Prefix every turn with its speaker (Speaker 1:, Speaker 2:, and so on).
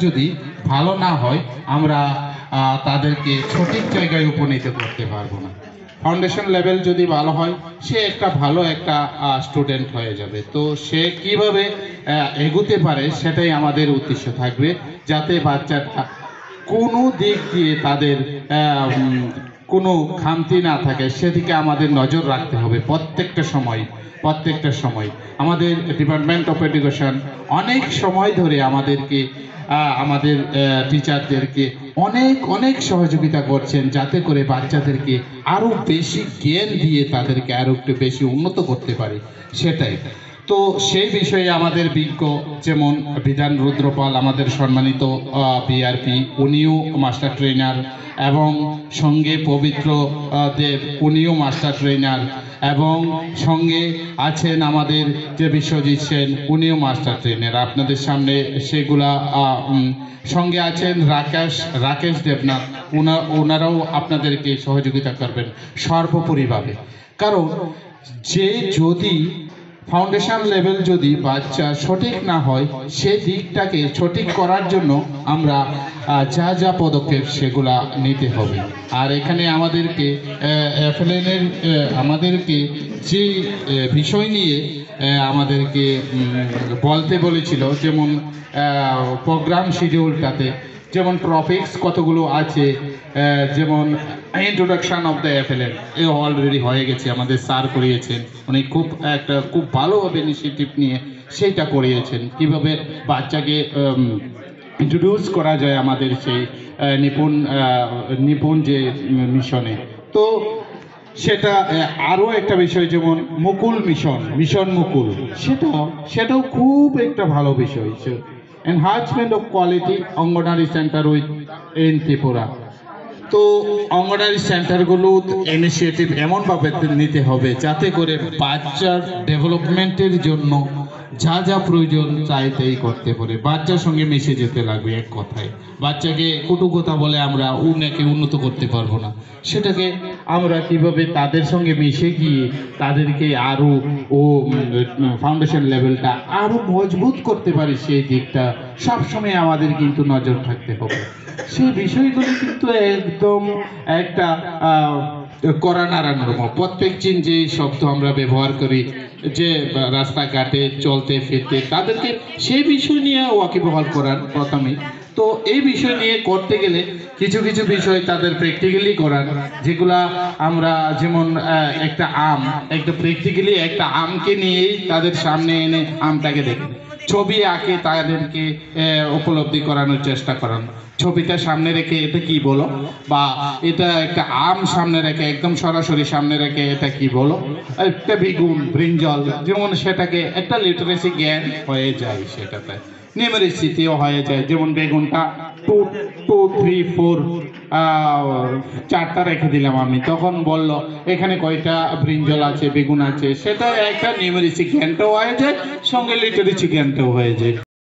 Speaker 1: যদি ভালো না হয় আমরা তাদেরকে সঠিক জায়গায় উপনীত করতে পারবো না। ফাউন্ডেশন লেভেল যদি ভালো হয়, সে একটা ভালো একটা স্টুডেন্ট হয়ে যাবে। তো সে কিভাবে এগোতে পারে সেটাই আমাদের উদ্দেশ্য থাকবে, যাতে বাচ্চাটা কোনো দিক দিয়ে তাদের কোনো খামতি না থাকে, সেদিকে আমাদের নজর রাখতে হবে প্রত্যেকটা সময়। আমাদের ডিপার্টমেন্ট অফ এডুকেশন অনেক সময় ধরে আমাদের টিচারদেরকে অনেক সহযোগিতা করছেন, যাতে করে বাচ্চাদেরকে আরও বেশি জ্ঞান দিয়ে তাদেরকে আরও একটু বেশি উন্নত করতে পারি, সেটাই। তো সেই বিষয়ে আমাদের বিজ্ঞ যেমন বিধান রুদ্রপাল, আমাদের সম্মানিত বিআরপি, উনিও মাস্টার ট্রেনার, এবং সঙ্গে পবিত্র দেব, উনিও মাস্টার ট্রেনার, এবং সঙ্গে আছেন আমাদের যে বিশ্বজিৎ সেন, উনিও মাস্টার ট্রেনার। আপনাদের সামনে সেগুলা সঙ্গে আছেন রাকেশ দেবনাথ, ওনারাও আপনাদেরকে সহযোগিতা করবেন সর্বোপরিভাবে। কারণ যদি ফাউন্ডেশন লেভেল যদি বাচ্চা সঠিক না হয়, সে দিকটাকে সঠিক করার জন্য আমরা যা পদক্ষেপ সেগুলা নিতে হবে। আর এখানে আমাদেরকে আমাদেরকে যে বিষয় নিয়ে আমাদেরকে বলতে বলেছিল, যেমন প্রোগ্রাম শিডিউলটাতে যেমন টপিকস কতগুলো আছে, যেমন introduction of the FLN already হয়ে গেছে, আমাদের স্যার করিয়েছেন, উনি খুব ভালোভাবে ইনিশিয়েটিভ নিয়ে সেইটা করিয়েছেন, কিভাবে বাচ্চাকে ইন্ট্রোডিউস করা যায় আমাদের সেই নিপুণ যে মিশনে। তো সেটা আরও একটা বিষয়, যেমন মিশন মুকুল, সেটাও খুব একটা ভালো বিষয়। Enhancement of quality anganwadi centre in Tripura. তো অঙ্গনারী সেন্টারগুলো ইনিশিয়েটিভ এমনভাবে নিতে হবে, যাতে করে বাচ্চার ডেভেলপমেন্টের জন্য যা প্রয়োজন চাইতেই করতে পারে, বাচ্চার সঙ্গে মিশে যেতে লাগবে। এক কথায়, বাচ্চাকে কটু কথা বলে আমরা উন্নয়নকে উন্নত করতে পারবো না। সেটাকে আমরা কিভাবে তাদের সঙ্গে মিশে গিয়ে তাদেরকে আরও ফাউন্ডেশন লেভেলটা আরও মজবুত করতে পারি, সেই দিকটা সবসময় আমাদের কিন্তু নজর থাকতে হবে। সেই বিষয়গুলি কিন্তু একদম একটা কড়া নাড়ানোর মতো। প্রত্যেক দিন যে শব্দ আমরা ব্যবহার করি, যে রাস্তাঘাটে চলতে ফিরতে, তাদেরকে সেই বিষয় নিয়ে ওয়াকিবহাল করার প্রথমে। তো এই বিষয় নিয়ে করতে গেলে কিছু বিষয় তাদের প্র্যাকটিক্যালি করার, যেগুলা আমরা যেমন একটা প্র্যাকটিক্যালি একটা আমকে নিয়েই তাদের সামনে এনে আমটাকে দেখে ছবি আঁকে তাদেরকে উপলব্ধি করানোর চেষ্টা করানো। ছবিটা সামনে রেখে এটা কি বলো, বা এটা একটা আম সামনে রেখে একদম সরাসরি সামনে রেখে এটা কি বলো, একটা বেগুন, ব্রিঞ্জল, যেমন সেটাকে একটা লিটারেসি জ্ঞান হয়ে যায়, সেটাতে নিউমেরিসিটিও হয়ে যায়। যেমন বেগুনটা 2, 2, 3, 4 4টা রেখে দিলাম আমি, তখন বলল এখানে কয়টা ব্রিঞ্জল আছে, বেগুন আছে, সেটা একটা নিউমেরিসি জ্ঞানটাও হয়ে যায়, সঙ্গে লিটারেসি জ্ঞানটাও হয়ে যায়।